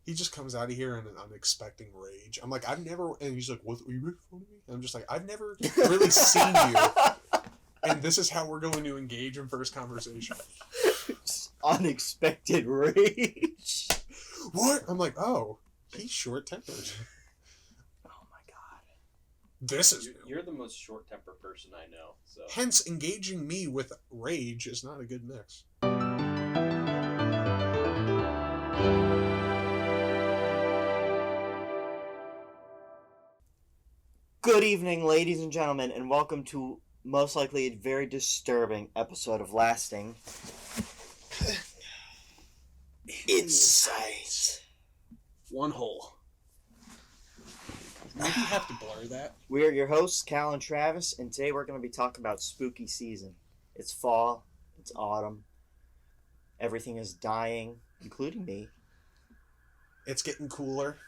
He just comes out of here in an unexpected rage. I'm like, I've never... And he's like, what, are you making fun of me? And I'm just like, I've never really seen you. And this is how we're going to engage in first conversation. Unexpected rage. What? I'm like, oh, he's short-tempered. Oh my god. This is new. You're the most short-tempered person I know. So Hence, engaging me with rage is not a good mix. Good evening, ladies and gentlemen, and welcome to most likely a very disturbing episode of Lasting Insight. One hole. Maybe you have to blur that. We are your hosts, Cal and Travis, and today we're going to be talking about spooky season. It's fall, it's autumn, everything is dying, including me. It's getting cooler.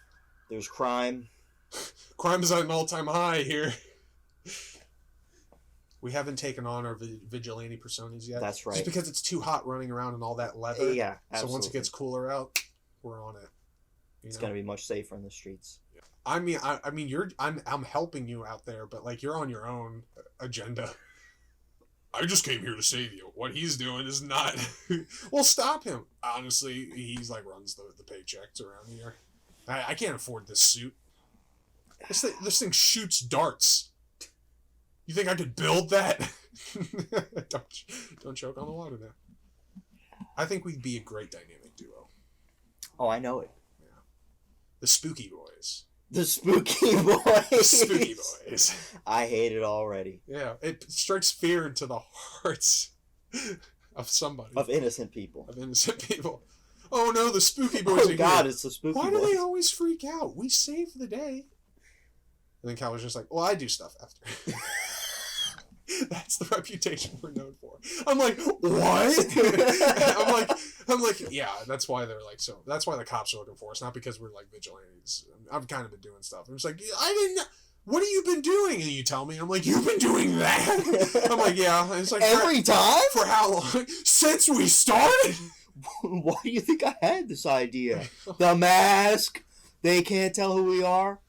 There's crime. Crime is at an all-time high here. We haven't taken on our vigilante personas yet. That's right. Just because it's too hot running around in all that leather. Yeah, absolutely. So once it gets cooler out, we're on it. It's going to be much safer in the streets. Yeah. I mean, I'm helping you out there, but like you're on your own agenda. I just came here to save you. What he's doing is not. Well, stop him. Honestly, he's like runs the paychecks around here. I can't afford this suit. This thing shoots darts. You think I could build that? Don't choke on the water now. I think we'd be a great dynamic duo. Oh, I know it. Yeah. The Spooky Boys. The Spooky Boys. The Spooky Boys. I hate it already. Yeah, it strikes fear into the hearts of somebody. Of innocent people. Of innocent people. Oh no, the Spooky Boys are here. Oh god, it's the Spooky Boys. Why do they always freak out? We save the day. And then Cal was just like, well, I do stuff after. That's the reputation we're known for. I'm like, what? I'm like, yeah, that's why they're like, so that's why the cops are looking for us, not because we're like vigilantes. I've kind of been doing stuff. I'm just like, I didn't, what have you been doing? And you tell me, I'm like, you've been doing that? I'm like, yeah. And it's like, every time? For how long? Since we started? Why do you think I had this idea? The mask. They can't tell who we are.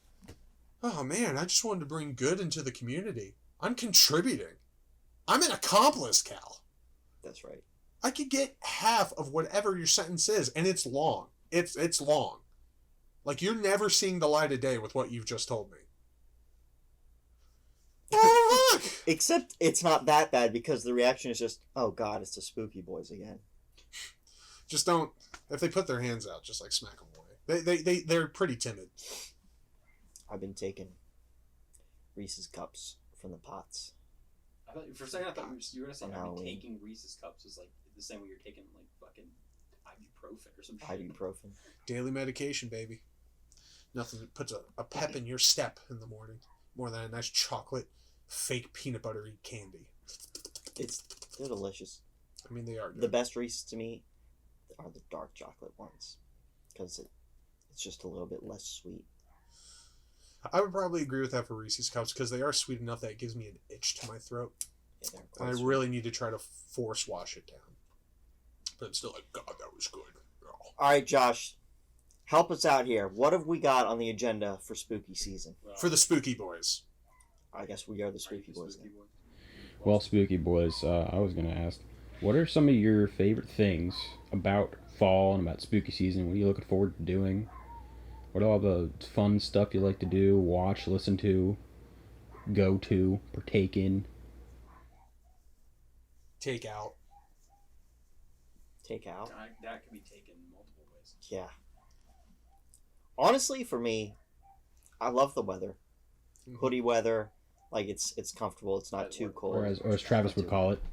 Oh man, I just wanted to bring good into the community. I'm contributing. I'm an accomplice, Cal. That's right. I could get half of whatever your sentence is, and it's long. It's long. Like, you're never seeing the light of day with what you've just told me. Oh, look! Except it's not that bad because the reaction is just, oh god, it's the Spooky Boys again. Just don't, if they put their hands out, just like smack them away. They're pretty timid. I've been taking Reese's Cups from the pots. For a second, I thought you were going to say I've been Halloween. taking Reese's Cups is like the same way you're taking like fucking ibuprofen or some shit. Ibuprofen. Daily medication, baby. Nothing that puts a pep in your step in the morning. More than a nice chocolate, fake peanut buttery candy. They're delicious. I mean, they are good. The best Reese's to me are the dark chocolate ones. Because it's just a little bit less sweet. I would probably agree with that for Reese's Cups because they are sweet enough that it gives me an itch to my throat. Yeah, and I really need to try to force wash it down. But I'm still like, God, that was good. Oh. Alright, Josh. Help us out here. What have we got on the agenda for spooky season? For the Spooky Boys. I guess we are the Spooky Boys then. Well, Spooky Boys, I was going to ask, what are some of your favorite things about fall and about spooky season? What are you looking forward to doing? What are all the fun stuff you like to do, watch, listen to, go to, partake in? Take out. Take out? That can be taken multiple ways. Yeah. Honestly, for me, I love the weather. Hoodie weather. Like, it's comfortable. It's not too cold. Or as Travis would call it.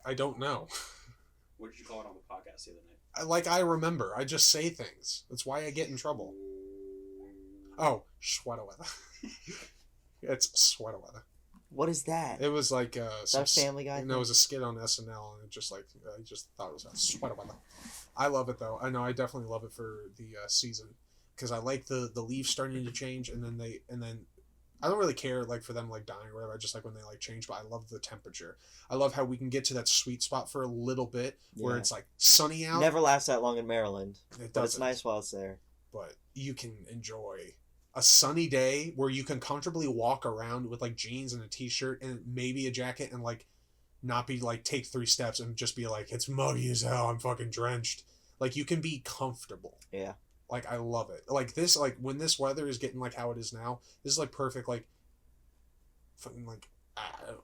I don't know. What did you call it on the podcast the other night? I remember. I just say things. That's why I get in trouble. Oh, sweater weather. It's sweater weather. What is that? It was like Is that a Family Guy? No, it was a skit on SNL, and it just like I just thought it was a sweater weather. I love it though. I know I definitely love it for the season because I like the leaves starting to change, and then I don't really care like for them like dying or whatever. I just like when they like change, but I love the temperature. I love how we can get to that sweet spot for a little bit where it's like sunny out. Never lasts that long in Maryland, It but it's doesn't. nice while it's there. But you can enjoy a sunny day where you can comfortably walk around with like jeans and a t-shirt and maybe a jacket and like not be like take 3 steps and just be like it's muggy as hell, I'm fucking drenched. Like you can be comfortable. Yeah. Like I love it. Like this, like when this weather is getting like how it is now, this is like perfect. Like fucking like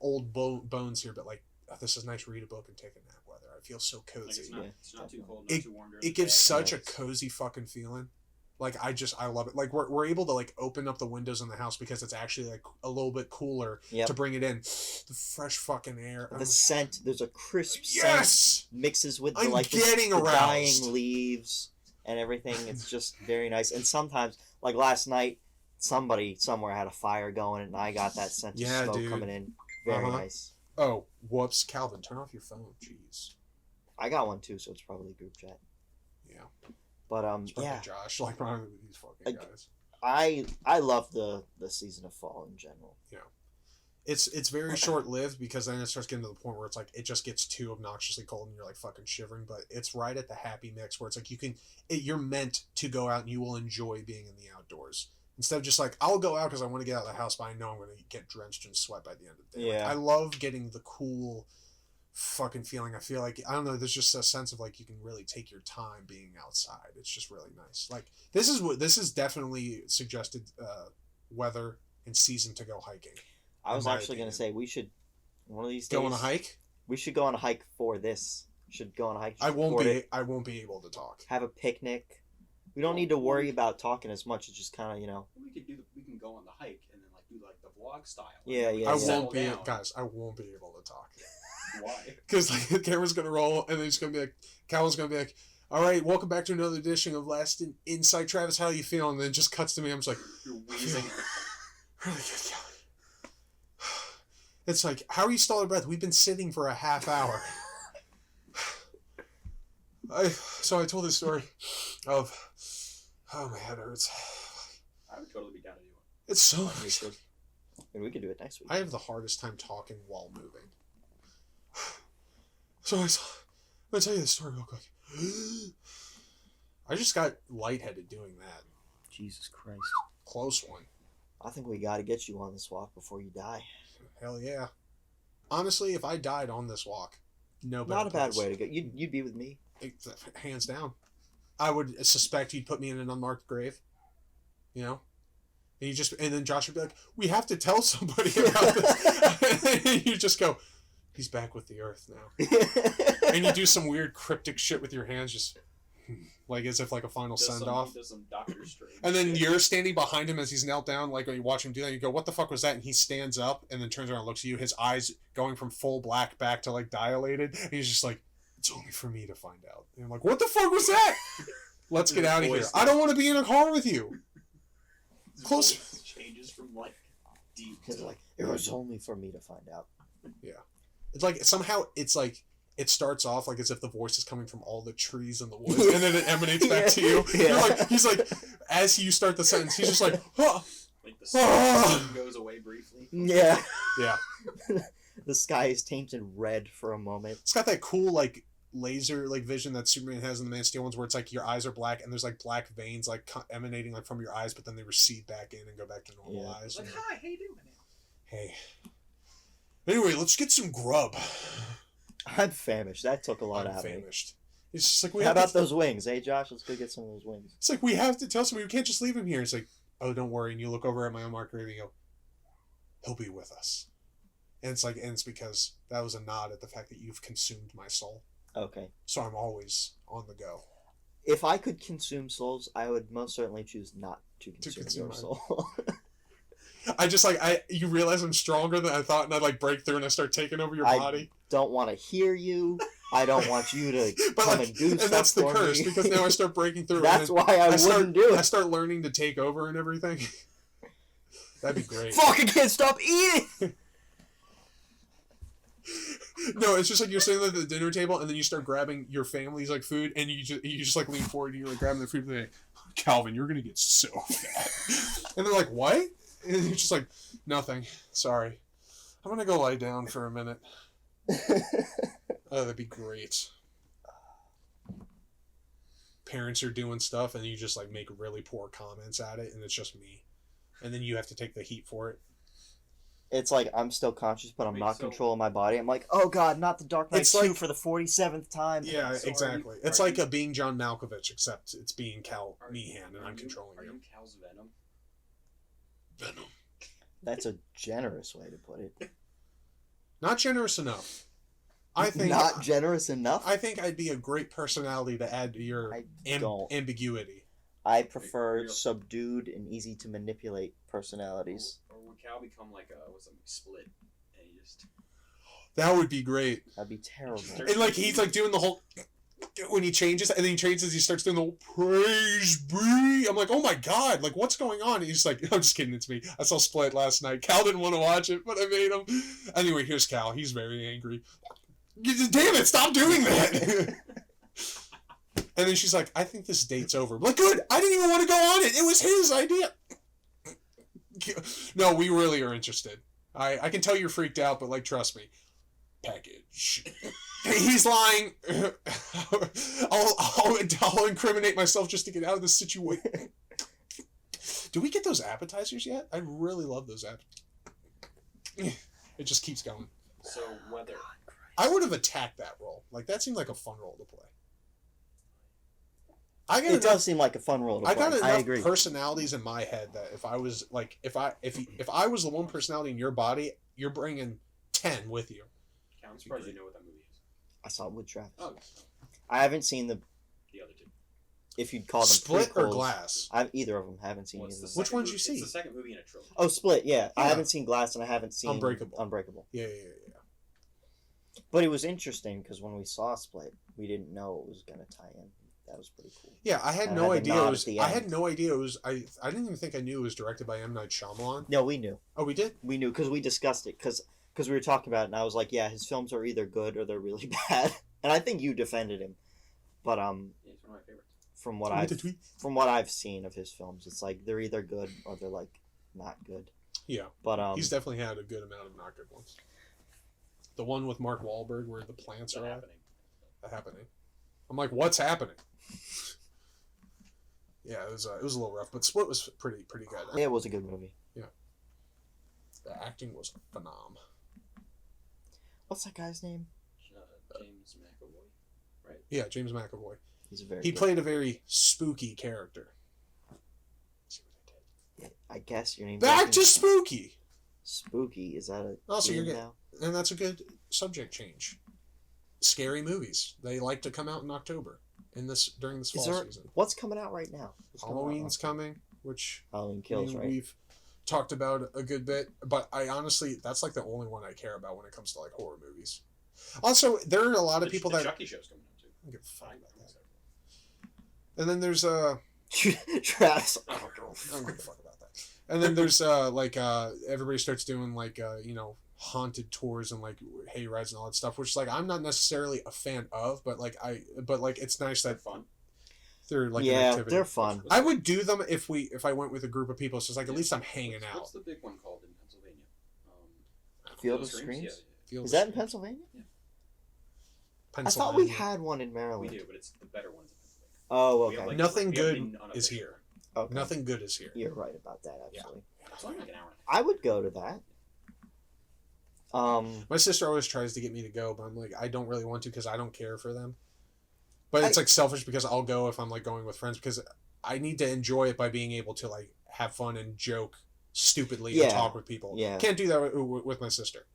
old bones here, but like this is nice. Read a book and take a nap. Weather. I feel so Like cozy. it's not too cold, not too warm. during It the gives day. such a Yes. cozy fucking feeling. Like I love it. Like we're able to like open up the windows in the house because it's actually like a little bit cooler Yep. to bring it in. The fresh fucking air. The scent, there's a crisp scent Yes. mixes with the, I'm like getting the aroused. dying leaves and everything. It's just very nice. And sometimes, like last night, somebody somewhere had a fire going, and I got that scent of Yeah, smoke dude. coming in. Very Uh-huh. nice. Oh, whoops, Calvin, turn off your phone. Jeez. I got one too, so it's probably group chat. Yeah. But It's probably yeah, Josh. Like probably with these fucking Like, guys. I love the season of fall in general. It's very short lived because then it starts getting to the point where it's like it just gets too obnoxiously cold and you're like fucking shivering. But it's right at the happy mix where it's like you're meant to go out and you will enjoy being in the outdoors instead of just like I'll go out because I want to get out of the house, but I know I'm going to get drenched in sweat by the end of the day. Like, Yeah. I love getting the cool fucking feeling. I feel like I don't know. There's just a sense of like you can really take your time being outside. It's just really nice. Like this is definitely suggested weather and season to go hiking. I was In my actually going to opinion. say we should one of these days Go on a hike. We should go on a hike for this. Should go on a hike. I won't record be. it, I won't be able to talk. have a picnic. We don't need to worry about talking as much. It's just kind of We can go on the hike and then like do like the vlog style. Yeah, We yeah, can I settle won't be, down. guys. I won't be able to talk Why? because like the camera's gonna roll and then it's gonna be like Calvin's gonna be like, "All right, welcome back to another edition of Last Insight, Travis. How you feeling?" And then it just cuts to me. I'm just like, You're I wheezing. feel really good, Calvin. It's like, how are you still out of breath? We've been sitting for a half hour. So I told this story of, oh my head hurts. I would totally be down to do it. It's so we should. Maybe we could do it next week. I have the hardest time talking while moving. So I'm gonna tell you the story real quick. I just got lightheaded doing that. Jesus Christ! Close one. I think we got to get you on this walk before you die. Hell yeah. Honestly, if I died on this walk, no better Not a bad place. way to go. You'd be with me. Hands down. I would suspect you'd put me in an unmarked grave. You know? And then Josh would be like, we have to tell somebody about this. And you just go, he's back with the earth now. And you do some weird cryptic shit with your hands, just like as if like a final Does send some- off. Does some Doctor Strange. And then shit. you're standing behind him as he's knelt down, like when you watch him do that, you go, what the fuck was that? And he stands up and then turns around and looks at you, his eyes going from full black back to like dilated. And he's just like, it's only for me to find out. And I'm like, what the fuck was that? Let's get out of here. I don't want to be in a car with you. His close- voice changes from like deep It's to like it was only for me to find out. It's like somehow it's like it starts off like as if the voice is coming from all the trees in the woods, and then it emanates back to you. Yeah. You're like, he's like, as you start the sentence, he's just like, huh. like the Ah. sun goes away briefly. Yeah. Yeah. The sky is tainted red for a moment. It's got that cool like laser like vision that Superman has in the Man of Steel ones, where it's like your eyes are black and there's like black veins like emanating like from your eyes, but then they recede back in and go back to normal Yeah. eyes. It's like, And, hi, how you doing? hey. Anyway, let's get some grub. I'm famished. That took a lot I'm out of me. famished. It's just like we How have about to, those wings? Hey, Josh, let's go get some of those wings. it's like we have to tell somebody we can't just leave him here. It's like, oh, don't worry. And you look over at my unmarked grave and you go, he'll be with us. And it's like, and it's because that was a nod at the fact that you've consumed my soul. Okay. So I'm always on the go. If I could consume souls, I would most certainly choose not to consume consume your mine. soul. I just like you realize I'm stronger than I thought, and I like break through and I start taking over your I body. Don't want to hear you. I don't want you to But come like, and do and stuff that's the for curse me. because now I start breaking through. That's and why I wouldn't start, do I it. start learning to take over and everything. That'd be great. Fuck! I can't stop eating. No, it's just like you're sitting at the dinner table and then you start grabbing your family's like food and you just like lean forward and you're like grabbing the food and they're like, Calvin, you're gonna get so fat. And they're like, what? And you're just like, nothing. Sorry. I'm gonna go lie down for a minute. Oh, that'd be great. Parents are doing stuff and you just like make really poor comments at it and it's just me. And then you have to take the heat for it. It's like I'm still conscious, but I'm Wait, not so- controlling my body. I'm like, oh god, not the Dark Knight It's 2 like- for the 47th time. Yeah, So exactly. It's like a being John Malkovich, except it's being Cal Meehan and I'm controlling Are you. you Cal's Venom? Venom. That's a generous way to put it. Not generous enough. I think Not generous enough? I think I'd be a great personality to add to your I don't. ambiguity. I prefer Real- subdued and easy to manipulate personalities. Or would Cal become like a split? And he just That would be great. That'd be terrible. And like he's like doing the whole when he changes and then he changes, he starts doing the whole praise be. I'm like, oh my god, like what's going on? And he's like, I'm just kidding, it's me. I saw Split last night. Cal didn't want to watch it, but I made him. Anyway, here's Cal. He's very angry. Damn it, stop doing that. And then she's like, I think this date's over. I'm like, good, I didn't even want to go on it. It was his idea. No, we really are interested. I can tell you're freaked out, but like, trust me. Package. He's lying. I'll incriminate myself just to get out of this situation. Do we get those appetizers yet? I really love those appetizers. It just keeps going. so whether I would have attacked that role. Like that seemed like a fun role to play. I got It does seem like a fun role to I play. got I enough agree. personalities in my head that if I was like if I was the one personality in your body, you're bringing 10 with you. Cal, I'm surprised you know what that movie is. I saw it with Travis. Oh, I haven't seen the, the other two. if you'd call them Split or prequels. Glass? Either of them. Haven't seen Well, it's either. the Of them. Which second ones you movie- see? It's the second movie in a trilogy. Oh, Split. Yeah, I Yeah. haven't seen Glass and I haven't seen Unbreakable. Unbreakable. Yeah. But it was interesting because when we saw Split, we didn't know it was gonna tie in. That was pretty cool. Yeah, I had And no had the idea nod it was. at the I had end. no idea it was. I didn't even think I knew it was directed by M. Night Shyamalan. No, we knew. Oh, we did. We knew because we discussed it because we were talking about it, and I was like, yeah, his films are either good or they're really bad. And I think you defended him, but Yeah, it's one of my favorites. from what Tweet I've the tweet. from what I've seen of his films, it's like they're either good or they're like not good. Yeah, But he's definitely had a good amount of not good ones. The one with Mark Wahlberg where the plants What's are happening? happening. I'm like, what's happening? Yeah, it was a little rough, but Split was pretty good. it was a good movie. The acting was phenom. What's that guy's name? James McAvoy, right? Yeah, James McAvoy. He's a very. He good- played a very spooky character. See what I did? I guess your name. Back to spooky, Spooky. Is that a? Also, you're theme good. now? and that's a good subject change. Scary movies. They like to come out in October during this Is fall there? season. What's coming out right now? What's coming out Halloween's coming, which now? Halloween Kills, right? we've talked about a good bit, but I honestly, that's like the only one I care about when it comes to like horror movies. Also, there are a lot of people the that Chucky show's coming out too. I don't give a fuck about that. And then there's Travis. I don't give a fuck about that. And then there's everybody starts doing like haunted tours and like hay rides and all that stuff, which like I'm not necessarily a fan of, but it's nice They're that fun. they're like an Yeah, activity. they're fun. I would do them if I went with a group of people. So it's like at least I'm hanging out. What's the big one called in Pennsylvania? Field of Screams? Screams? Field Is of that in Screams. Pennsylvania? I Pennsylvania. thought we had one in We Maryland. do, but it's the better ones in Pennsylvania. Oh, We have, okay. like, Nothing we have good an is unofficial here. one. Okay. Nothing good is here. You're right about that, absolutely. It's only like an hour. I would go to that. My sister always tries to get me to go, but I'm like, I don't really want to because I don't care for them. But it's like selfish because I'll go if I'm like going with friends because I need to enjoy it by being able to like have fun and joke stupidly and Yeah. talk with people. Yeah. Can't do that with my sister.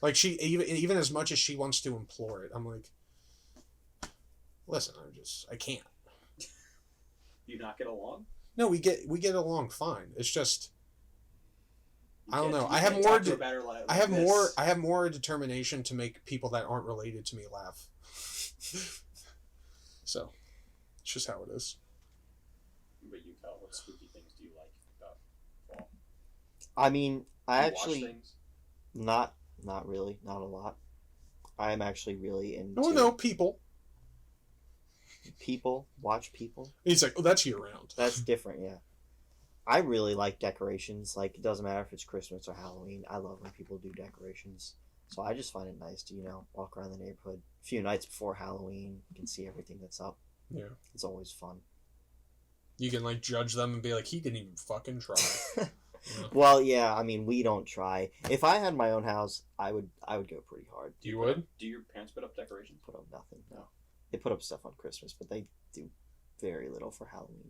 Like she even as much as she wants to implore it, I'm like, listen, I can't. Do you not get along? No, we get along fine. It's just I don't know. You I have can't more talk to de- a better li- I have like more this. I have more determination to make people that aren't related to me laugh. So, it's just how it is. But you tell what spooky things do you like about fall? I mean, I Do you actually watch things? not really, not a lot. I am actually really into No, people. people, watch people. He's like, oh, that's year round. That's different, yeah. I really like decorations. Like, it doesn't matter if it's Christmas or Halloween. I love when people do decorations. So I just find it nice to, walk around the neighborhood a few nights before Halloween. You can see everything that's up. Yeah. It's always fun. You can like judge them and be like, he didn't even fucking try. Yeah. Well, yeah, I mean, we don't try. If I had my own house, I would go pretty hard. You would? Do your parents put up decorations? Put up nothing. No. They put up stuff on Christmas, but they do very little for Halloween.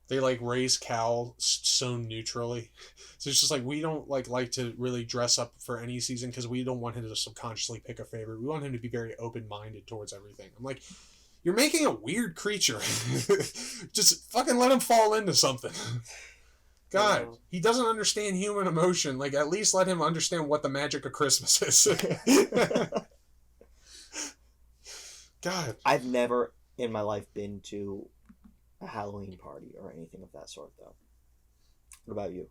They like raise Cal so neutrally. So it's just like we don't like to really dress up for any season because we don't want him to subconsciously pick a favorite. We want him to be very open-minded towards everything. I'm like, you're making a weird creature. Just fucking let him fall into something. God, he doesn't understand human emotion. Like, at least let him understand what the magic of Christmas is. God. I've never in my life been to a Halloween party or anything of that sort, though. What about you?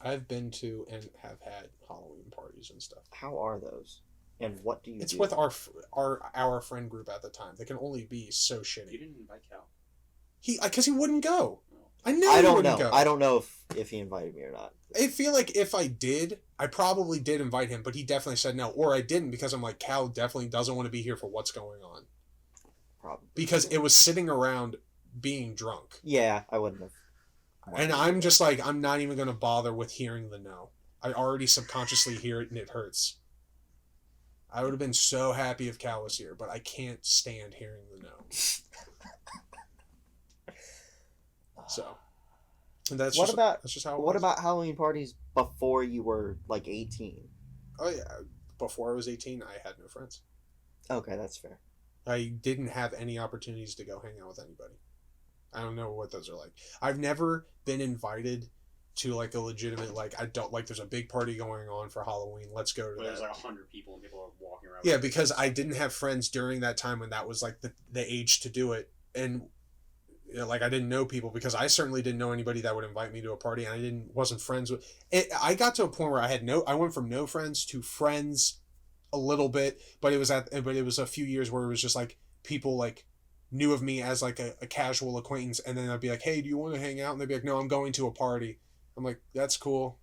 I've been to and have had Halloween parties and stuff. How are those? And what do you It's do? with our friend group at the time. They can only be so shitty. You didn't invite Cal. Because he wouldn't go. No. I knew I he don't wouldn't know. go. I don't know if he invited me or not. I feel like if I did, I probably did invite him, but he definitely said no. Or I didn't because I'm like, Cal definitely doesn't want to be here for what's going on. Probably. Because it was sitting around being drunk. Yeah, I wouldn't have. And I'm just like, I'm not even going to bother with hearing the no. I already subconsciously hear it and it hurts. I would have been so happy if Cal was here, but I can't stand hearing the no. So, and that's What just, about- that's just how it What was. about Halloween parties before you were like 18? Oh yeah, before I was 18, I had no friends. Okay, that's fair. I didn't have any opportunities to go hang out with anybody. I don't know what those are like. I've never been invited to like a legitimate I don't like. There's a big party going on for Halloween. Let's go to But that. there's like 100 people and people are walking around. Yeah, because I didn't have friends during that time when that was like the age to do it, and I didn't know people because I certainly didn't know anybody that would invite me to a party, and I wasn't friends with it. I got to a point where I went from no friends to friends a little bit, but it was a few years where it was just like people like knew of me as like a casual acquaintance, and then I'd be like, hey, do you want to hang out? And they'd be like, no, I'm going to a party. I'm like, that's cool.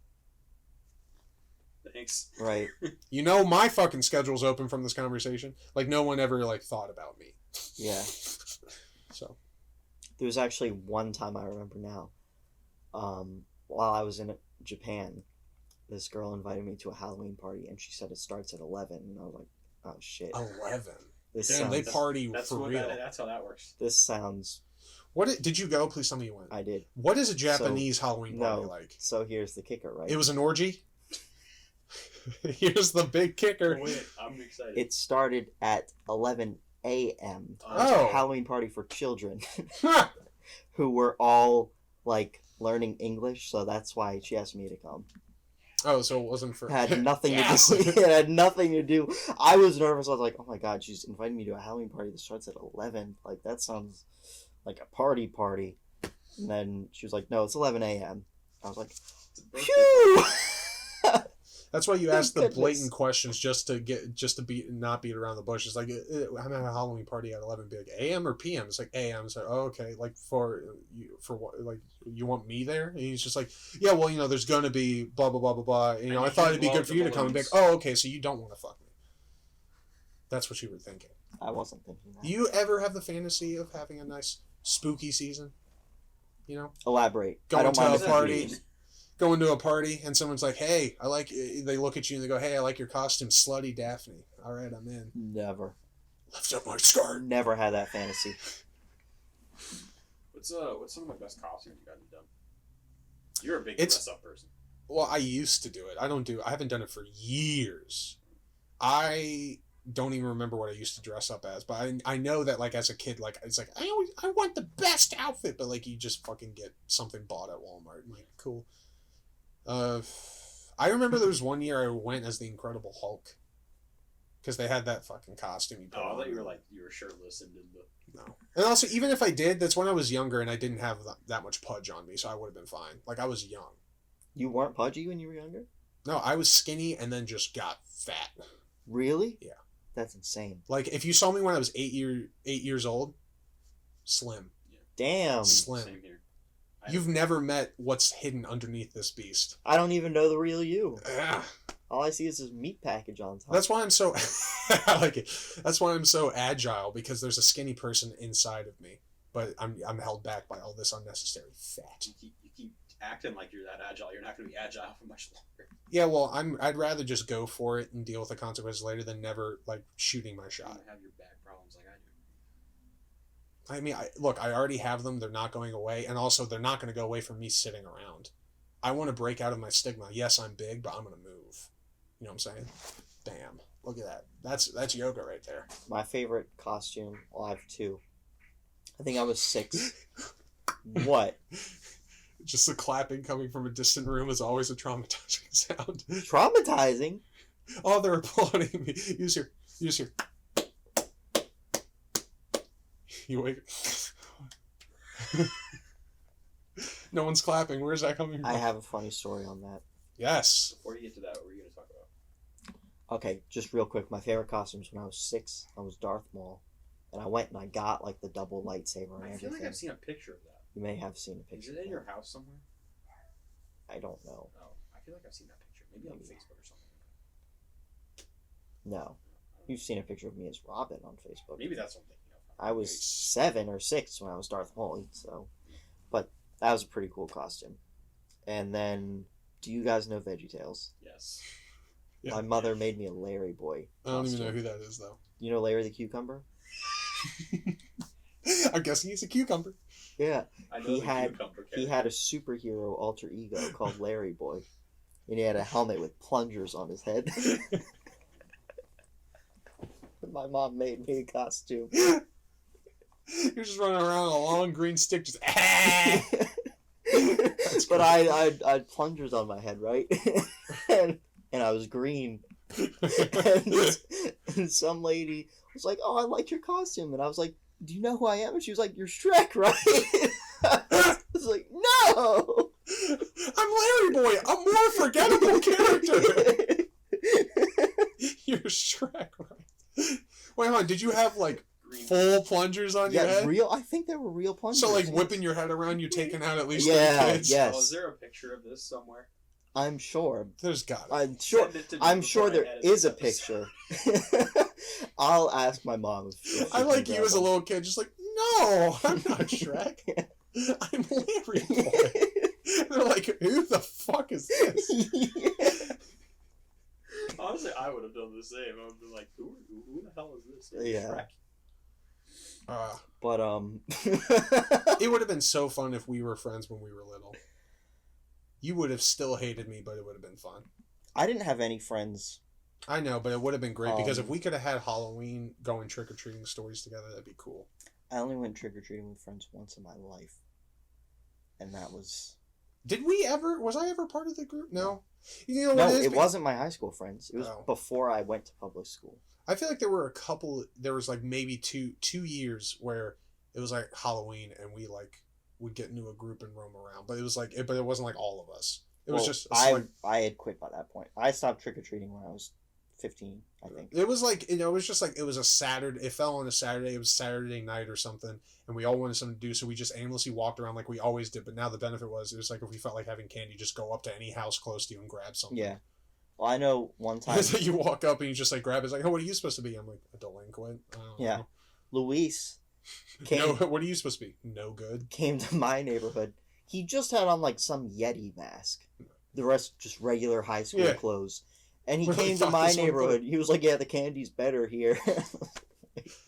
Thanks. Right. My fucking schedule's open from this conversation. Like, no one ever thought about me. Yeah. So There was actually one time I remember now. While I was in Japan, this girl invited me to a Halloween party, and she said it starts at 11, and I was like, oh shit. 11. This Damn, they sounds, party That's for what real. that's how that works. this sounds. Did you go? Please tell me you went. I did. What is a Japanese Halloween party No. like? So here's the kicker, right? It was an orgy? Here's the big kicker. Wait, I'm excited. It started at 11 a.m. It was Oh. a Halloween party for children Huh. who were all like learning English, so that's why she asked me to come. Oh, so it wasn't for... It had nothing Yes. to do. It had nothing to do. I was nervous. I was like, "Oh my god, she's inviting me to a Halloween party that starts at 11. Like that sounds like a party." And then she was like, "No, it's 11 a.m." I was like, It's a birthday "Phew!" That's why you Thank ask the goodness. blatant questions just to not beat around the bushes. Like, I'm at a Halloween party at 11. Be like, AM or PM? It's like AM. It's like, oh, okay. Like for what? Like you want me there? And he's just like, yeah. Well, there's gonna be blah blah blah blah blah. I And thought you it'd be love good for the you to come and be like, balloons. oh, okay. So you don't want to fuck me. That's what you were thinking. I wasn't thinking that. Do you ever have the fantasy of having a nice spooky season? Elaborate. I Going don't to mind a if you party. do. Going to a party and someone's like, hey, they look at you and they go, hey, I like your costume, slutty Daphne. All right, I'm in. Never. Lift up my skirt. Never had that fantasy. What's some of the best costumes you guys have done? You're a big It's- dress up person. Well, I used to do it. I haven't done it for years. I don't even remember what I used to dress up as, but I know that as a kid, it's like, I want the best outfit, but you just fucking get something bought at Walmart. I'm like, cool. I remember there was one year I went as the Incredible Hulk. Because they had that fucking costume you put Oh, I on. thought you were shirtless and did the. No. And also, even if I did, that's when I was younger and I didn't have that much pudge on me, so I would have been fine. I was young. You weren't pudgy when you were younger? No, I was skinny and then just got fat. Really? Yeah. That's insane. If you saw me when I was 8 years old, slim. Damn. Slim. Same here. You've never met what's hidden underneath this beast. I don't even know the real you. Yeah. All I see is this meat package on top. That's why I'm so I like it. That's why I'm so agile, because there's a skinny person inside of me, but I'm held back by all this unnecessary fat. You keep acting like you're that agile. You're not going to be agile for much longer. Yeah, well, I'd rather just go for it and deal with the consequences later than never like shooting my You're shot. going to have your back problems like I do. I mean, I already have them. They're not going away, and also they're not going to go away from me sitting around. I want to break out of my stigma. Yes, I'm big, but I'm going to move. You know what I'm saying? Bam. Look at that. That's yoga right there. My favorite costume, well, I have two. I think I was 6. What? Just the clapping coming from a distant room is always a traumatizing sound. Traumatizing? Oh, they're applauding me. Use your. You wake. No one's clapping. Where's that coming from? I have a funny story on that. Yes. Before you get to that, what were you going to talk about? Okay, just real quick. My favorite costumes when I was 6, I was Darth Maul. And I went and I got like the double lightsaber and I everything. feel like I've seen a picture of that. You may have seen a Is picture. it in of your that. house somewhere? I don't know. Oh, I feel like I've seen that picture. Maybe on Facebook or something. No. You've seen a picture of me as Robin on Facebook. Maybe that's what I'm thinking of. I was 7 or 6 when I was Darth Maul, so. But that was a pretty cool costume. And then, do you guys know Veggie Tales? Yes. Yeah. My mother made me a Larry Boy I don't even know costume. who that is, though. You know Larry the Cucumber? I'm guessing he's a cucumber. Yeah. I know He the had- cucumber He character. had a superhero alter ego called Larry Boy. And he had a helmet with plungers on his head. My mom made me a costume. You're just running around with a long green stick, just. But I had plungers on my head, right? and I was green. And some lady was like, "Oh, I like your costume," and I was like, "Do you know who I am?" And she was like, "You're Shrek, right?" I was like, "No." I'm Larry Boy, a more forgettable character. You're Shrek, right? Wait, hold on. Did you have like Green. full plungers on your Yeah, head? real. I think they were real plungers. So like whipping your head around, you taking out at least Yeah, 3 kids? yeah. Oh, is there a picture of this somewhere? I'm sure. There's got it. I'm sure. Send it to me I'm before sure I there edit is a this episode. picture. I'll ask my mom. If I she like can you grab as a one. little kid, just like, no, I'm not Shrek. I'm Larry Boy. They're like, who the fuck is this? Honestly, I would have done the same. I would have been like, who the hell is this? Yeah. Shrek. But It would have been so fun if we were friends when we were little. You would have still hated me, but it would have been fun. I didn't have any friends. I know, but it would have been great because if Um, we could have had Halloween going trick-or-treating stories together, that'd be cool. I only went trick or treating with friends once in my life, and that was Did we ever? Was I ever part of the group? No. You know no. what it is? It wasn't my high school friends. It was Oh. before I went to public school. I feel like there were a couple. There was like maybe two years where it was like Halloween, and we like would get into a group and roam around. But it was like, but it wasn't like all of us. It was Well, just. I had quit by that point. I stopped trick or treating when I was 15, I think. It was like, it was just like, it was a Saturday. It fell on a Saturday. It was Saturday night or something, and we all wanted something to do, so we just aimlessly walked around like we always did. But now the benefit was, it was like if we felt like having candy, just go up to any house close to you and grab something. Yeah. Well, I know one time So you walk up and you just like grab it. It's like, oh, what are you supposed to be? I'm like, a delinquent. I don't Yeah. know. Luis No, came what are you supposed to be? No good. came to my neighborhood. He just had on like some Yeti mask. The rest just regular high school Yeah. clothes. And he Where the came to fuck my is one neighborhood. He was like, "Yeah, the candy's better here."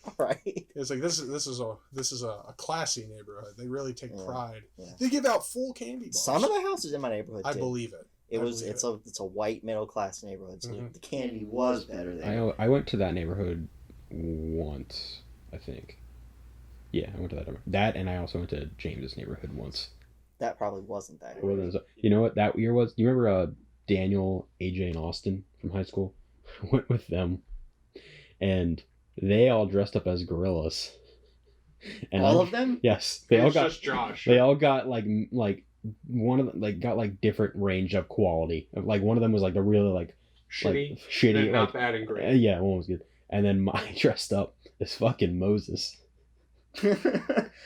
All right. It's like this is a classy neighborhood. They really take Yeah, pride. yeah. They give out full candy bars. Some of the houses in my neighborhood I too. believe it. It I was believe it's a white middle class neighborhood, so Mhm. the candy was better there. I went to that neighborhood once, I think. Yeah, I went to that, and I also went to James's neighborhood once. That probably wasn't that. It wasn't- You know what that year was? You remember Daniel, AJ, and Austin from high school? I went with them, and they all dressed up as gorillas. And All of them? Yes, they all got. just Josh. They all got like one of them like got like different range of quality. Like one of them was like the really like shitty, and not like bad and great. yeah, one was good. And then I dressed up as fucking Moses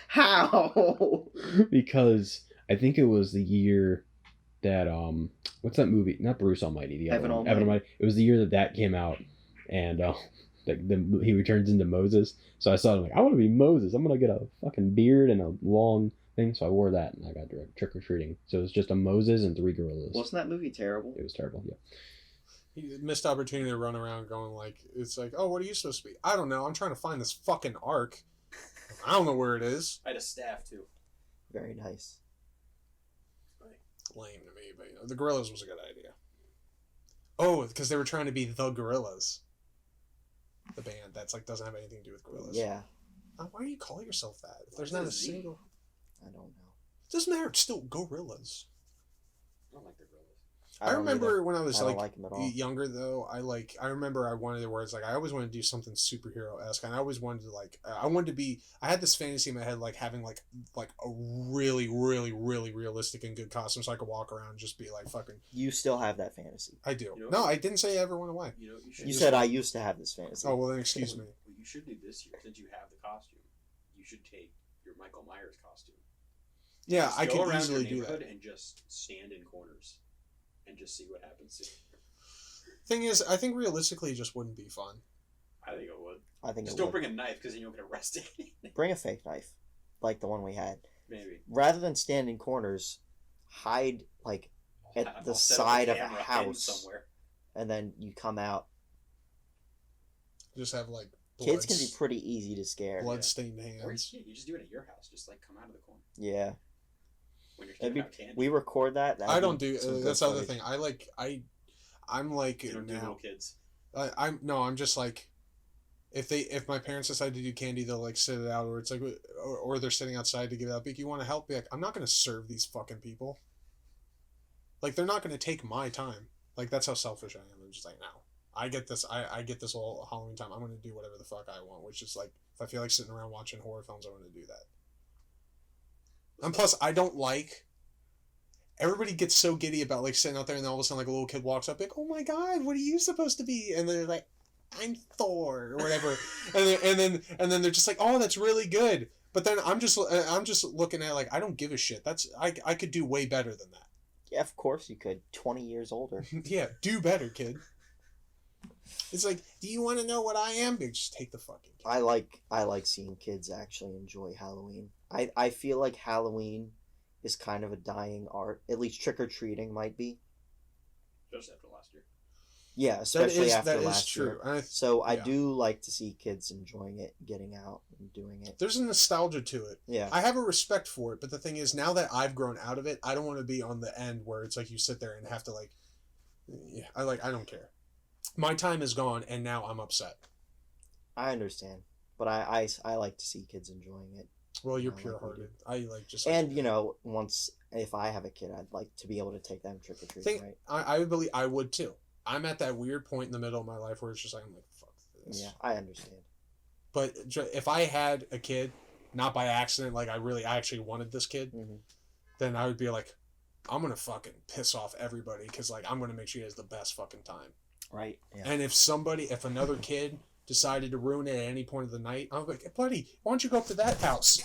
How? because I think it was the year that what's that movie? Not Bruce Almighty, the Evan other one. Almighty. Evan Almighty. It was the year that came out, and he returns into Moses. So I saw it, I'm like, I want to be Moses. I'm gonna get a fucking beard and a long thing. So I wore that, and I got trick or treating. So it was just a Moses and 3 gorillas. Wasn't that movie terrible? It was terrible. Yeah. He missed opportunity to run around going like, it's like, oh, what are you supposed to be? I don't know. I'm trying to find this fucking ark. I don't know where it is. I had a staff too. Very nice. Lame to me, but the gorillas was a good idea. Oh, because they were trying to be the Gorillas. The band that's like doesn't have anything to do with gorillas. Yeah. Why do you call yourself that? If there's not a single. I don't know. It doesn't matter. It's still gorillas. I don't like the gorillas. I remember when I was don't like them at all. younger though. I remember I wanted where it's like I always wanted to do something superhero esque, and I always wanted to I had this fantasy in my head like having like a really realistic and good costume, so I could walk around and just be like fucking. You still have that fantasy. I do. You know, No, I didn't say it ever went away. You know, You said I used to have this fantasy. Oh well, then excuse me. What you should do this year, since you have the costume, you should take your Michael Myers costume. Yeah, Just I go could around easily your do that. neighborhood and just stand in corners, and just see what happens. Thing is, I think realistically, it just wouldn't be fun. I think it would. I think Just it don't would. bring a knife because then you'll get arrested. Bring a fake knife, like the one we had. Maybe. Rather than stand in corners, hide like at I'll the set up side of a camera house, somewhere. and then you come out. Just have like Kids can be pretty easy to scare. blood-stained Or hands. you just do it at your house. Just like come out of the corner Yeah, when you're standing out candy. we record that. I don't That'd do. be some good That's the other footage. thing. I'm like You don't do little now. kids. I'm just like, if my parents decide to do candy, they'll like sit it out, or it's like, or they're sitting outside to give it out. Like, you want to help? Be like, I'm not gonna serve these fucking people. Like, they're not gonna take my time. Like, that's how selfish I am. I'm just like, no, I get this. I get this whole Halloween time. I'm gonna do whatever the fuck I want, which is like, if I feel like sitting around watching horror films, I'm gonna do that. And plus, I don't like. Everybody gets so giddy about like sitting out there, and then all of a sudden, like a little kid walks up, like, "Oh my god, what are you supposed to be?" And they're like, "I'm Thor" or whatever, and then they're just like, "Oh, that's really good." But then I'm just looking at it like, I don't give a shit. I could do way better than that. Yeah, of course you could. 20 years older. Yeah, do better, kid. It's like, do you want to know what I am? Big, just take the fucking. Kid. I like seeing kids actually enjoy Halloween. I feel like Halloween is kind of a dying art. At least trick-or-treating might be. Just after last year. Yeah, especially after last true. year. I do like to see kids enjoying it, getting out and doing it. There's a nostalgia to it. Yeah. I have a respect for it, but the thing is, now that I've grown out of it, I don't want to be on the end where it's like you sit there and have to like, yeah, I don't care. My time is gone, and now I'm upset. I understand, but I like to see kids enjoying it. Well, you're I like pure-hearted. it. I like just. And once if I have a kid, I'd like to be able to take them trick or treating. Right? I believe I would too. I'm at that weird point in the middle of my life where it's just like, I'm like, fuck this. Yeah, I understand. But if I had a kid, not by accident, like I actually wanted this kid, Mm-hmm. then I would be like, I'm gonna fucking piss off everybody because like I'm gonna make sure he has the best fucking time. Right. Yeah. And if another kid decided to ruin it at any point of the night, I'm like, hey, buddy, why don't you go up to that house?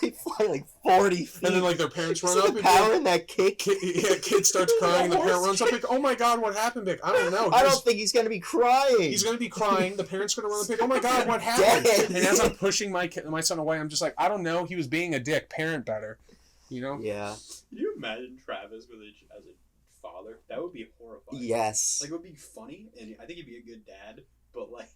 They fly like 40 feet. And then like their parents run See up the and power in that kick. kid starts crying. And the parent runs up like, oh my god, what happened, Vic? I don't know. I don't think he's gonna be crying. He's gonna be crying. The parents gonna run up like, oh my god, what happened? Dead. And as I'm pushing my son away, I'm just like, I don't know. He was being a dick. Parent better, you know? Yeah. Can you imagine Travis as a father? That would be horrifying. Yes. Like, it would be funny, and I think he'd be a good dad, but like...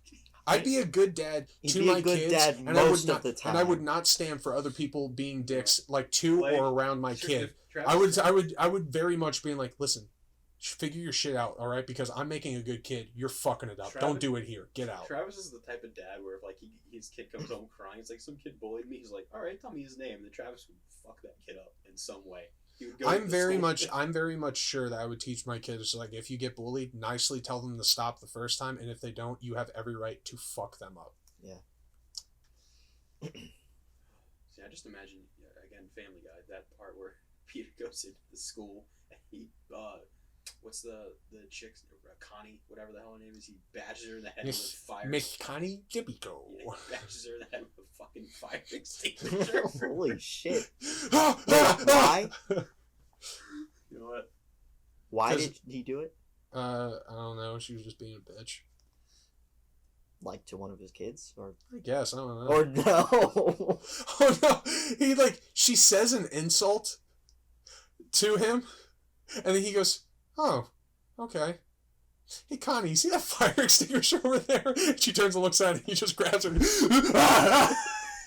I'd be a good dad He'd to be a my good kids, dad and I would most not, of the time. and I would not stand for other people being dicks, like to Like, or around my sure, kid. Travis- I would very much be like, listen, figure your shit out, all right? Because I'm making a good kid. You're fucking it up. Travis- Don't do it here. Get out. Travis is the type of dad where if like his kid comes home crying, it's like some kid bullied me. He's like, "All right, tell me his name." And then Travis would fuck that kid up in some way. He would go to I'm the very school- much sure that I would teach my kids like if you get bullied, nicely tell them to stop the first time, and if they don't, you have every right to fuck them up. Yeah. See, I just imagine again, Family Guy, that part where Peter goes into the school and he what's the chick's Connie, whatever the hell her name is, he bashes her in the head with fire. Miss Connie Dibico. Yeah, he bashes her in the head with a fucking fucking fire extinguisher. Holy shit! Why? You know what? Why did he do it? I don't know. She was just being a bitch. Like to one of his kids, or I guess I don't know. or no? Oh no! She says an insult to him, and then he goes, "Oh, okay. Hey Connie, you see that fire extinguisher over there?" She turns and looks at it. And he just grabs her, and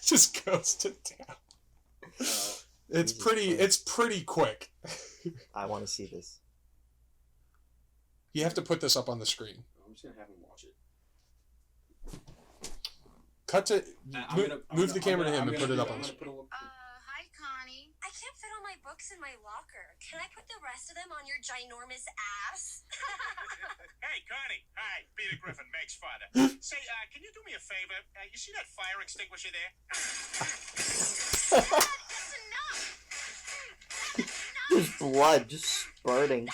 just goes to town. It's Jesus pretty. Christ. It's pretty quick. I want to see this. You have to put this up on the screen. I'm just gonna have him watch it. Cut to I'm move the camera to him I'm and gonna put it do up that. on the I'm screen. gonna put a Hi, Connie. I can't fit all my books in my locker. Can I put the rest of them on your ginormous ass? Hey, Connie. Hi, Peter Griffin, Meg's father. Say, can you do me a favor? You see that fire extinguisher there? That's enough! There's blood just spurting.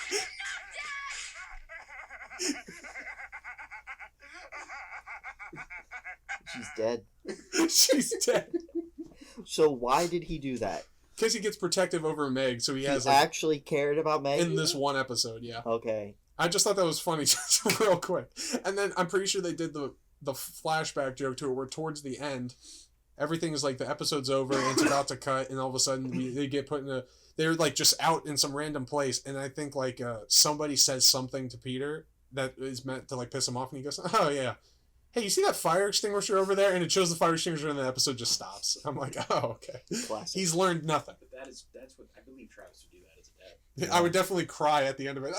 She's dead. She's dead. So why did he do that? Because he gets protective over Meg, so he has He like actually cared about Meg in this one episode. Yeah, Okay. I just thought that was funny, just real quick. And then I'm pretty sure they did the flashback joke to it, where towards the end, everything is like the episode's over and it's about to cut, and all of a sudden they get put in a. They're like just out in some random place, and I think like somebody says something to Peter that is meant to like piss him off, and he goes, "Oh yeah, hey, you see that fire extinguisher over there?" And it shows the fire extinguisher, and the episode just stops. I'm like, "Oh, okay." Classic. He's learned nothing. But that's what I believe Travis would do that as a dad. I would definitely cry at the end of it.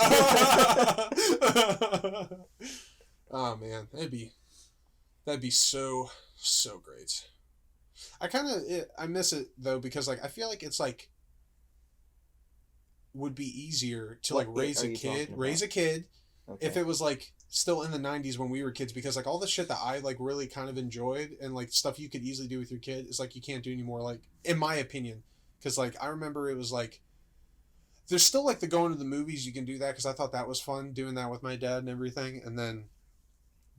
Oh man, that'd be so great. I miss it though, because like I feel like it's like would be easier to like What raise are a you kid, talking raise a kid Okay. if it was like still in the 90s when we were kids, because like all the shit that I like really kind of enjoyed and like stuff you could easily do with your kid is like you can't do anymore, like in my opinion, because like I remember it was like there's still like the going to the movies, you can do that because I thought that was fun doing that with my dad and everything. And then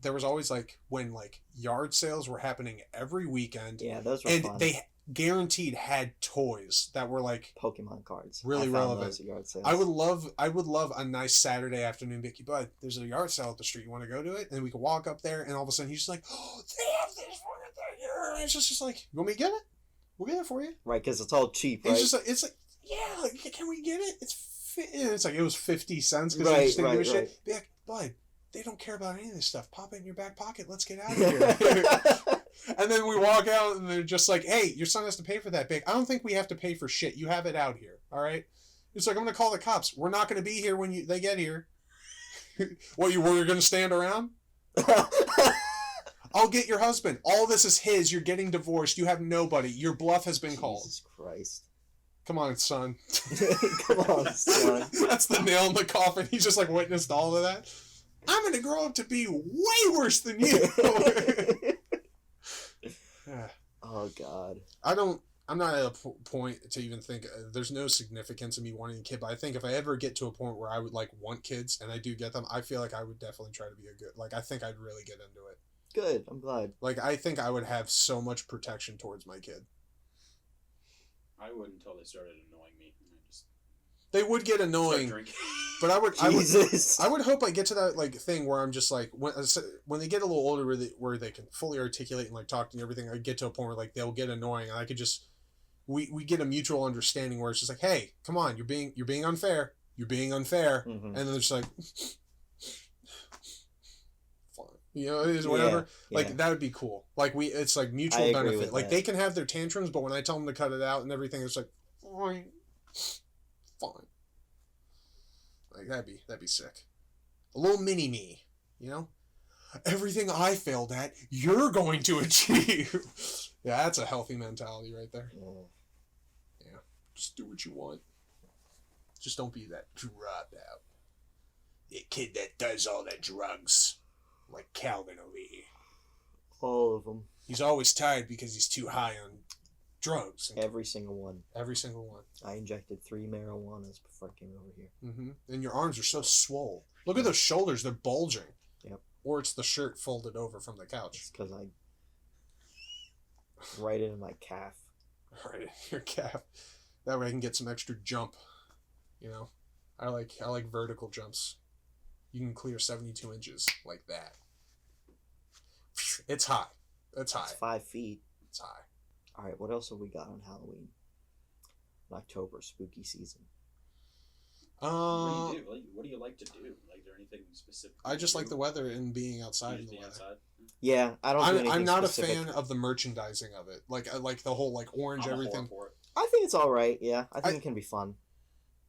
there was always like when like yard sales were happening every weekend, Yeah, those were and fun. they guaranteed had toys that were like Pokemon cards. Really I found relevant. those at yard sales. I would love a nice Saturday afternoon, Vicky, bud, there's a yard sale at the street, you want to go to it? And we could walk up there, and all of a sudden he's just like, "Oh, they have this fucking thing here." And it's just like, "You want me to get it? We'll get it for you." Right, because it's all cheap, right? It's like, yeah, like, can we get it? It's like it was 50 cents because Right, they distinguish right, it. Be like, "Bud, they don't care about any of this stuff. Pop it in your back pocket. Let's get out of here." And then we walk out, and they're just like, "Hey, your son has to pay for that, big. I don't think we have to pay for shit. You have it out here, all right?" It's like, "I'm gonna call the cops. We're not gonna be here when they get here." What, you were gonna stand around? I'll get your husband. All this is his. You're getting divorced. You have nobody. Your bluff has been called. Jesus Christ. Come on, son. Come on, son. That's the nail in the coffin. He's just like witnessed all of that. I'm gonna grow up to be way worse than you. Oh, God. I'm not at a point to even think, there's no significance in me wanting a kid, but I think if I ever get to a point where I would like want kids and I do get them, I feel like I would definitely try to be I think I'd really get into it. Good. I'm glad. Like, I think I would have so much protection towards my kid. I wouldn't until they started annoying me. And I just They would get start annoying, drinking. but I would Jesus. I would hope I get to that like thing where I'm just like when they get a little older where they can fully articulate and like talk and everything, I get to a point where like they'll get annoying and I could just we get a mutual understanding where it's just like, "Hey, come on, you're being unfair. You're being unfair." Mhm. And then they're just like fine. You know, it is whatever. Yeah, Like yeah. that would be cool. Like it's like I mutual agree benefit. with Like that. they can have their tantrums, but when I tell them to cut it out and everything, it's like fine. Like that'd be sick. A little mini me, you know? Everything I failed at, you're going to achieve. Yeah, that's a healthy mentality right there. Yeah. Yeah. Just do what you want. Just don't be that dropout. The kid that does all the drugs. Like Calvin over here. All of them. He's always tired because he's too high on drugs. Every single one. Every single one. I injected 3 marijuanas before I came over here. Mm-hmm. And your arms are so swole. Look at those shoulders. They're bulging. Yep. Or it's the shirt folded over from the couch. It's because I Right into my calf. Right in your calf. That way I can get some extra jump. You know, I like vertical jumps. You can clear 72 inches like that. It's high. It's high. It's 5 feet. It's high. All right, what else have we got on Halloween? In October, spooky season. What do you do? What do you like to do? Like, is there anything specific? I just like the weather and being outside in the being weather. outside. Yeah, I don't. I'm not specific. a fan of the merchandising of it. Like I like the whole like orange I'm a everything. whore for it. I think it's all right. Yeah, I think it can be fun.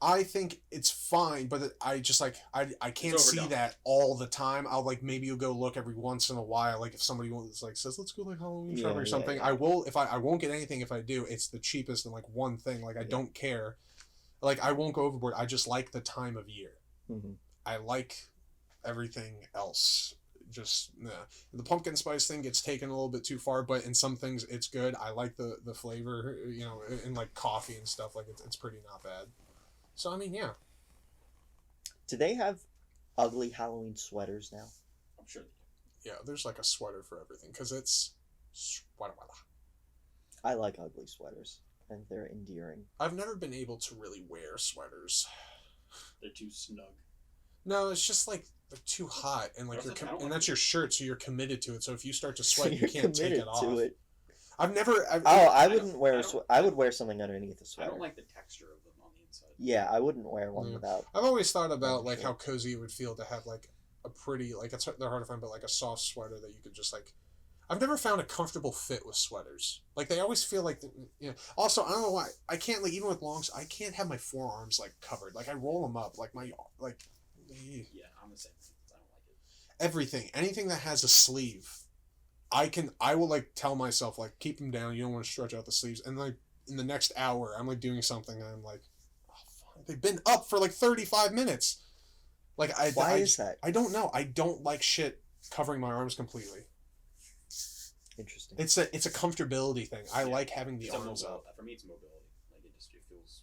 I think it's fine, but I just like I can't It's see overdone. that all the time. I'll like maybe you'll go look every once in a while. Like if somebody like says let's go like Halloween shop Yeah, or something. yeah. I will if I won't get anything if I do. It's the cheapest and like one thing. Like I don't care. Like I won't go overboard. I just like the time of year. Mm-hmm. I like everything else. Just the pumpkin spice thing gets taken a little bit too far, but in some things it's good. I like the flavor, you know, in like coffee and stuff. Like it's pretty not bad. So I mean, yeah. Do they have ugly Halloween sweaters now? I'm sure. Yeah, there's like a sweater for everything because it's sweater. I like ugly sweaters. I think they're endearing. I've never been able to really wear sweaters. They're too snug. No, it's just like they're too hot and like I don't and like that's it. your shirt, so you're committed to it. So if you start to So sweat, you you're can't take committed it off. to it. I've never. I I wouldn't don't- wear. I A don't- I would wear something underneath the I sweater. don't like the texture of them on the inside. Yeah, I wouldn't wear one Yeah. without. I've always thought about Oh, like sure. how cozy it would feel to have like a pretty like they're hard to find, but like a soft sweater that you could just like. I've never found a comfortable fit with sweaters. Like they always feel like, you know. Also, I don't know why I can't like even with longs. I can't have my forearms like covered. Like I roll them up. Like my like. Yeah, I'm the same. I don't like it. Everything, anything that has a sleeve, I will like tell myself like keep them down. You don't want to stretch out the sleeves. And like in the next hour, I'm like doing something and I'm like, oh, fuck, they've been up for like 35 minutes. Like Why is that? I don't know. I don't like shit covering my arms completely. Interesting. It's a comfortability thing. I Yeah. like having the It's a arms mobile- up. For me, it's mobility. Like it feels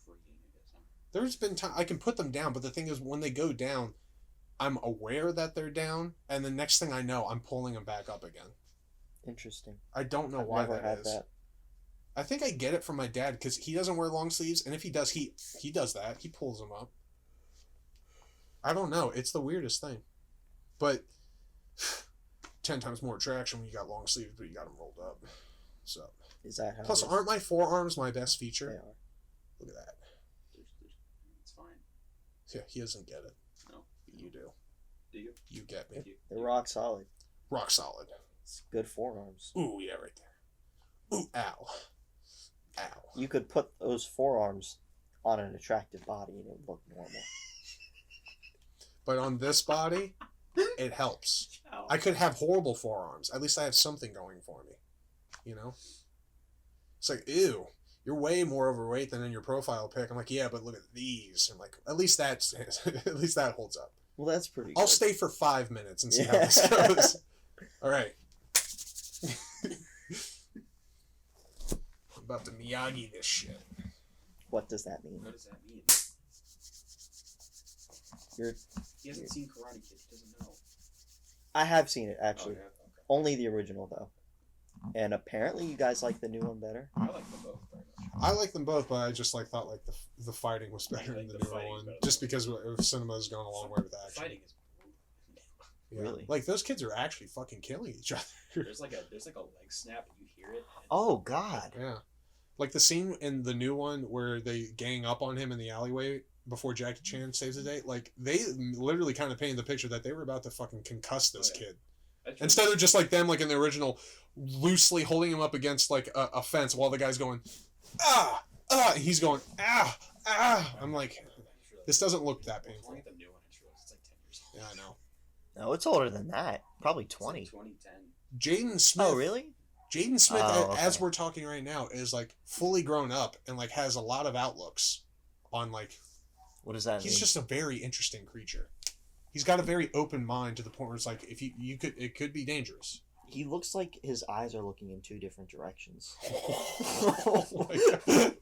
freeing. I guess. There's been time I can put them down, but the thing is when they go down, I'm aware that they're down, and the next thing I know, I'm pulling them back up again. Interesting. I don't know I've why never that had is. that. I think I get it from my dad because he doesn't wear long sleeves, and if he does, he does that. He pulls them up. I don't know. It's the weirdest thing, but 10 times more traction when you got long sleeves, but you got them rolled up. So Is that how? plus, it is? aren't my forearms my best They feature? are. Look at that. It's fine. Yeah, he doesn't get it. No. You do. Do you? You get me. They're rock solid. Rock solid. It's good forearms. Ooh, yeah, right there. Ooh, ow. Ow. You could put those forearms on an attractive body and it would look normal. But on this body, it helps. Ow. I could have horrible forearms. At least I have something going for me. You know? It's like, ew, you're way more overweight than in your profile pic. I'm like, yeah, but look at these. I'm like, at least that's at least that holds up. Well, that's pretty I'll good. stay for 5 minutes and see how Yeah. this goes. All right. I'm about to Miyagi this shit. What does that mean? What does that mean? You're, He hasn't seen Karate Kid. He doesn't know. I have seen it, actually. Okay. Only the original, though. And apparently you guys like the new one better. I like them both very much. I like them both, but I just like thought like the fighting was better Like in the the newer fighting one, better. just because cinema has gone a long way with The action. fighting is brutal. Yeah. Really? Like those kids are actually fucking killing each other. There's like a leg snap and you hear it. and Oh, God. Yeah. Like the scene in the new one where they gang up on him in the alleyway before Jackie Chan saves the day. Like they literally kind of painted the picture that they were about to fucking concuss this Oh, yeah. kid. that's Instead of just like them like in the original loosely holding him up against like a fence while the guy's going and he's going I'm like, this doesn't look that painful. Look at the new one. It's like 10 years old. Yeah, I know. No, it's older than that. Probably It's 20. like 2010. Jaden Smith. Oh, really? Jaden Smith, Oh, as okay. we're talking right now, is like fully grown up and like has a lot of outlooks on like. What does that He's mean? just a very interesting creature. He's got a very open mind to the point where it's like if you could it could be dangerous. He looks like his eyes are looking in two different directions. Oh my God.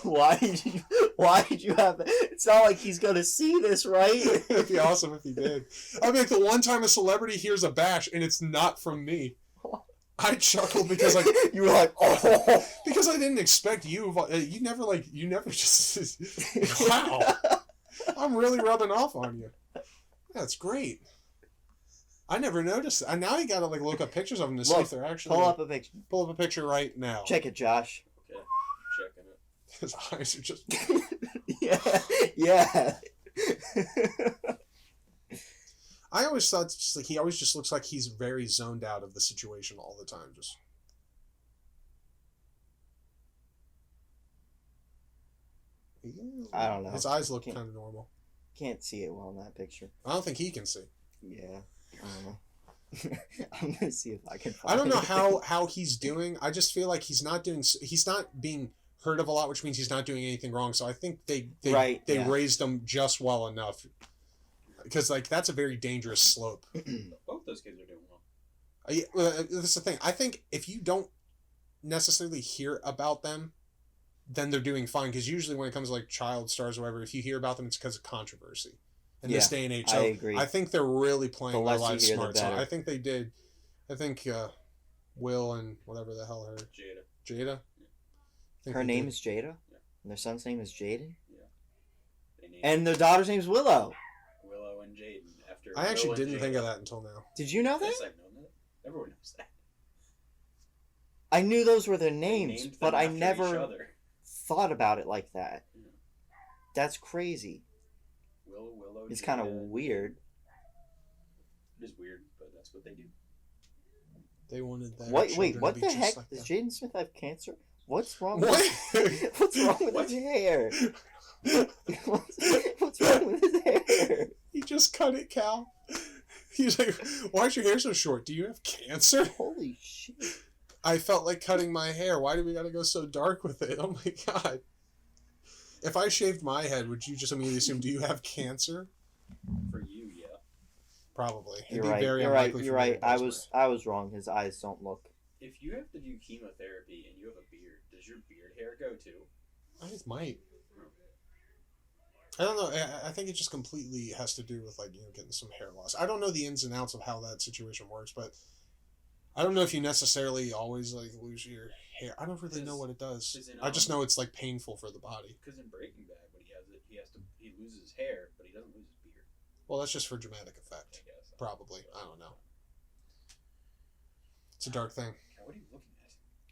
Why did you have that? It's not like he's gonna see this, right? It'd be awesome if he did. I mean, like the one time a celebrity hears a bash and it's not from me. I chuckled because like you were like, oh. because I didn't expect you. You never just. Wow, I'm really rubbing off on you. That's great. I never noticed. And now you gotta like look up pictures of them to see if they're actually. Pull up a picture. Pull up a picture right now. Check it, Josh. Okay, checking it. His eyes are just. Yeah. I always thought just like he always just looks like he's very zoned out of the situation all the time. Just. I don't know. His eyes look kind of normal. Can't see it well in that picture. I don't think he can see. Yeah. I don't know. I'm gonna see if I can find I don't know how he's doing. I just feel like he's not being heard of a lot, which means he's not doing anything wrong. So I think they raised him just well enough. Because like that's a very dangerous slope. Both those kids are doing well. That's the thing. I think if you don't necessarily hear about them, then they're doing fine. Because usually when it comes to like child stars or whatever, if you hear about them, it's because of controversy. In this day and age, so I agree. I think they're really playing their lives hear, smart. So I think they did. I think Will and whatever the hell her Jada. Yeah. Her name is Jada. Yeah. And their son's name is Jaden. Yeah. And their daughter's name is Willow. Willow and Jaden. After I actually Will and didn't Jada. think of that until now. Did you know that? Yes, I've known that. Everyone knows that. I knew those were their They names, named but them I after each never other. thought about it like that. Yeah. That's crazy. Willow. It's kind of Jada. weird. It is weird, but that's what they do. They wanted that. Wait, what the heck? Like Does that. Jaden Smith have cancer? What's wrong What? with what's wrong with his hair? What's wrong with his hair? He just cut it, Cal. He's like, "Why is your hair so short? Do you have cancer?" Holy shit. I felt like cutting my hair. Why do we gotta go so dark with it? Oh my god. If I shaved my head, would you just immediately assume, do you have cancer? For you, yeah. Probably. It'd You're be right. very You're right. unlikely You're for me right. to I pass was wrong. His eyes don't look. If you have to do chemotherapy and you have a beard, does your beard hair go too? I just might. I don't know. I think it just completely has to do with like getting some hair loss. I don't know the ins and outs of how that situation works, but I don't know if you necessarily always like lose your hair. I don't really know what it does. I just know it's like painful for the body. Because in Breaking Bad, when he has it, he loses his hair, but he doesn't lose his beard. Well, that's just for dramatic effect. I guess. Probably. I don't know. It's a dark thing. What are you looking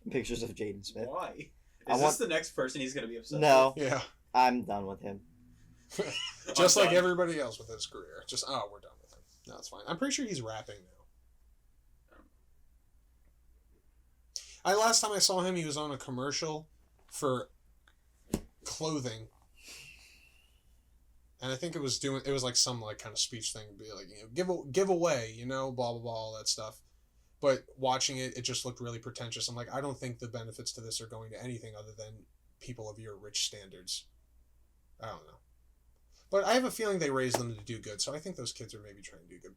at? Pictures of Jaden Smith. Why? Is this the next person he's going to be upset No. Yeah. I'm done with him. Just like everybody else with his career. Just, we're done with him. No, it's fine. I'm pretty sure he's rapping now. Last time I saw him, he was on a commercial for clothing. And I think it was like some like kind of speech thing, be like, give away, blah, blah, blah, all that stuff. But watching it, it just looked really pretentious. I'm like, I don't think the benefits to this are going to anything other than people of your rich standards. I don't know. But I have a feeling they raised them to do good, so I think those kids are maybe trying to do good.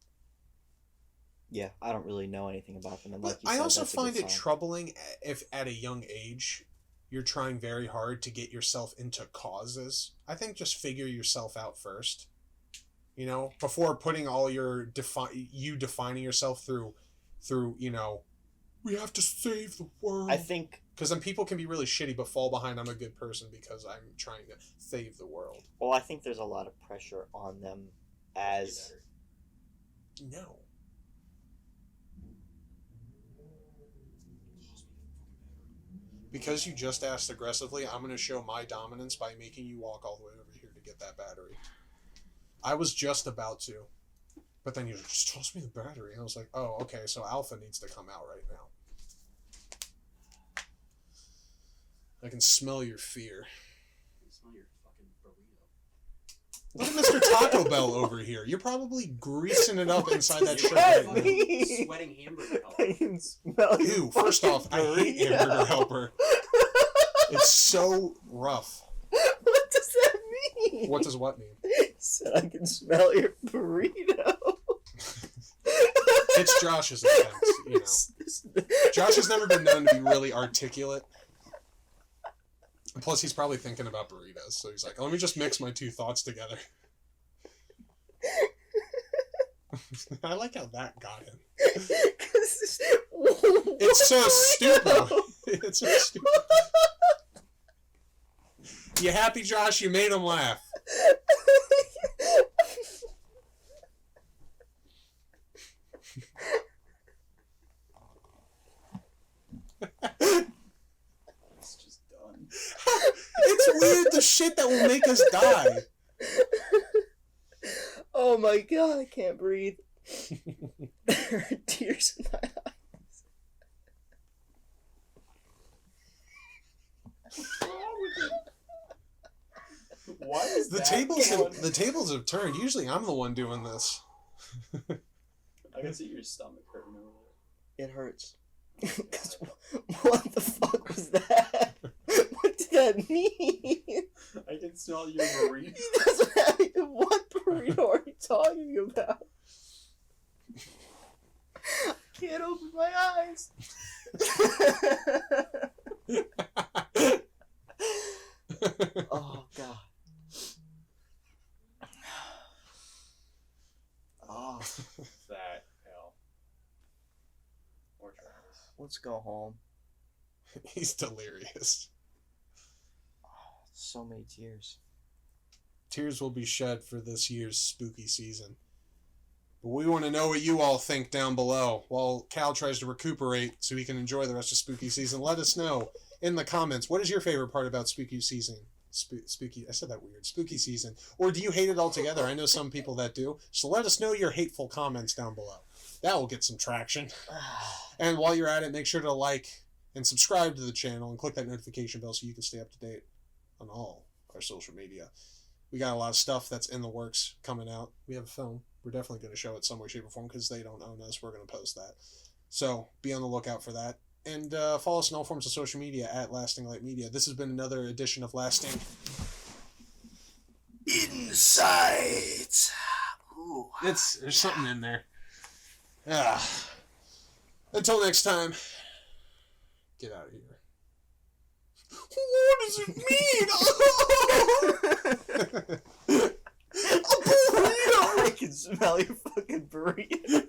Yeah, I don't really know anything about them. And But I also find it troubling if at a young age you're trying very hard to get yourself into causes. I think just figure yourself out first. Before putting all your defining yourself through we have to save the world. I think because then people can be really shitty but fall behind I'm a good person because I'm trying to save the world. Well, I think there's a lot of pressure on them as No. Because you just asked aggressively, I'm going to show my dominance by making you walk all the way over here to get that battery. I was just about to. But then you just toss me the battery. And I was like, oh, okay, so Alpha needs to come out right now. I can smell your fear. I can smell your fucking burrito. Look at Mr. Taco Bell over here. You're probably greasing it up inside that shirt. that right now. mean? Sweating hamburger helper. I can smell your Ew, first off, I hate burrito. Hamburger Helper. It's so rough. What does that mean? What does what mean? He said I can smell your burrito. It's Josh's attempt, Josh has never been known to be really articulate. Plus, he's probably thinking about burritos, so he's like, let me just mix my two thoughts together. I like how that got him. It's so stupid. It's so stupid. You happy, Josh? You made him laugh. It's just done. It's weird, the shit that will make us die. Oh my god, I can't breathe. There are tears in my eyes. Why is The that tables have turned. Usually I'm the one doing this. I can see your stomach hurting over there. It hurts. 'Cause what the fuck was that? What did that mean? I can smell your burrito. He doesn't have what burrito are you talking about? I can't open my eyes. Oh god. Oh, Fat hell. Or Travis. let's go home. He's delirious. So many tears. Tears will be shed for this year's spooky season. But we want to know what you all think down below. While Cal tries to recuperate so he can enjoy the rest of spooky season, let us know in the comments. What is your favorite part about spooky season? Spooky, I said that weird. Spooky season. Or do you hate it altogether? I know some people that do. So let us know your hateful comments down below. That will get some traction. And while you're at it, make sure to like and subscribe to the channel and click that notification bell so you can stay up to date on all our social media. We got a lot of stuff that's in the works coming out. We have a film. We're definitely going to show it some way, shape, or form because they don't own us. We're going to post that. So be on the lookout for that. And follow us on all forms of social media at Lasting Light Media. This has been another edition of Lasting Insight. Ooh. There's something in there. Until next time, get out of here. What does it mean? A burrito! I can smell your fucking burrito.